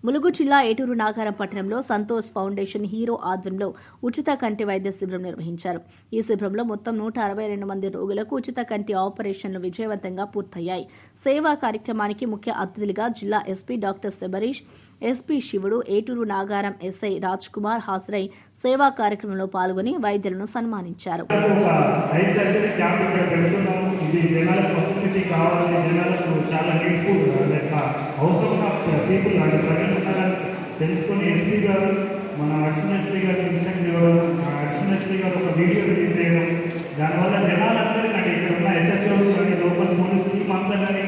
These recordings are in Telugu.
ములుగు జిల్లా ఏటూరు నాగారం పట్టణంలో సంతోష్ ఫౌండేషన్ హీరో ఆధ్వర్యంలో ఉచిత కంటి వైద్య శిబిరం నిర్వహించారు. ఈ శిబిరంలో మొత్తం 162 మంది రోగులకు ఉచిత కంటి ఆపరేషన్లు విజయవంతంగా పూర్తయ్యాయి. సేవా కార్యక్రమానికి ముఖ్య అతిథులుగా జిల్లా ఎస్పీ డాక్టర్ శబరీష్, ఎస్పీ శివుడు, ఏటూరు నాగారం ఎస్ఐ రాజ్ కుమార్ హాజరై సేవా కార్యక్రమంలో పాల్గొని వైద్యులను సన్మానించారు. తెలుసుకొని ఎస్పీ గారు మన అడిషనల్ ఎస్పీ గారు ఇన్స్ట్రక్షన్ ఇవ్వడం, అడిషనల్ ఎస్పీ గారు ఒక వీడియో రిలీజ్ చేయడం, దానివల్ల జనాలందరూ నాకు ఇక్కడ ఉన్న ఎస్ఎస్ఓస్ కానీ లోకల్ పోలీస్ టీమ్ అంతా కానీ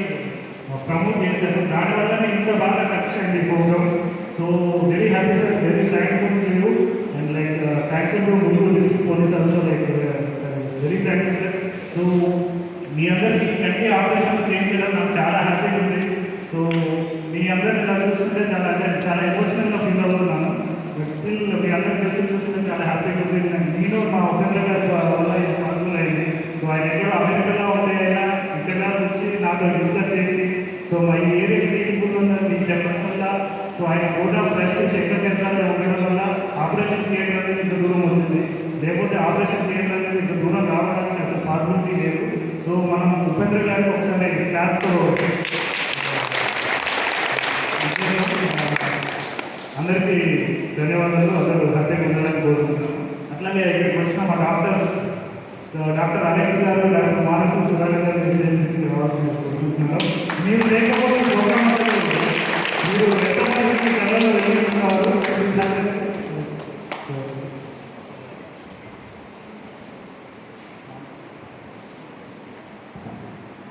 ప్రమోట్ చేశారు. దానివల్లనే ఇంత బాగా సక్సెస్ అయింది programme. So very happy sir, very thankful to you and like thankful to Mulugu district police also, like very thank you sir. So మీ అందరికీ కంటి ఆపరేషన్ చేయించడం నాకు చాలా హ్యాపీగా ఉంది. సో మీ అందరినీ ఇలా చూస్తుంటే చాలా ఎమోషనల్గా ఫీల్ అవుతున్నాను. స్టిల్ మీ అందరికీ చూస్తుంటే చాలా హ్యాపీగా ఉంది. నేను మా ఒపేంద్ర గారి వల్ల పాసిబుల్ అయింది. సో ఆయన ఎక్కడ అమెరికాలో ఉంటే అయినా ఇక్కడ వచ్చి నాతో డిస్కస్ చేసి సో మా ఏరియా క్లినిక్ ఉందని మీకు చెప్పడం వల్ల, సో ఆయన బోర్డ్ ఆఫ్ ట్రస్టీస్ ఎక్కడ చేస్తారో ఉండడం వల్ల ఆపరేషన్ చేయడం అనేది ఇంత దూరం వచ్చింది. లేకపోతే ఆపరేషన్ చేయడం అనేది ఇంత దూరం రావడానికి అసలు పాసిబిలిటీ లేదు. సో మనం ఉపేంద్ర గారికి ఒకసారి క్లాస్తో అందరికీ ధన్యవాదాలు. అందరూ హ్యాపీగా ఉండాలని కోరుకుంటున్నాను. అట్లాగే ఇక్కడికి వచ్చిన మా డాక్టర్ అలెక్స్ గారు, డాక్టర్ మానసు సుధాకర్ గారు రావాల్సిన కోరుకుంటున్నాను. మీరు లేకపోతే ప్రోగ్రామ్ మీరు ఎంతమంది కళలు వెళ్ళిస్తున్నారు.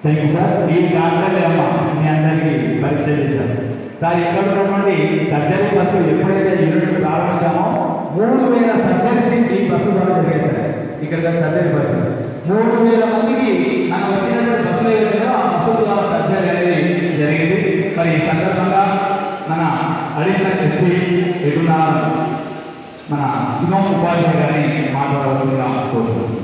Thank you sir. ఈ డాక్టర్లే అమ్మ మీ అందరికీ పరీక్ష చేశారు సార్. ఇక్కడ ఉన్నటువంటి సర్జరీ బస్సు ఎప్పుడైతే యూనిట్ ప్రారంభించామో 3000 సర్జరీస్ ఈ బస్సు ద్వారా జరిగాయి సార్. ఇక్కడ సర్జరీ బస్సు 3000 మందికి నాకు వచ్చినటువంటి బస్సులు ఏదైనా ఆ బస్సుల ద్వారా సర్జరీ అనేది జరిగింది. మరి ఈ సందర్భంగా మన అడిషనల్ ఎస్పీ ఎటున్న మన శివం ఉపాధ్యాయ గారిని మాట్లాడవలసిందిగా కోరుతున్నాను.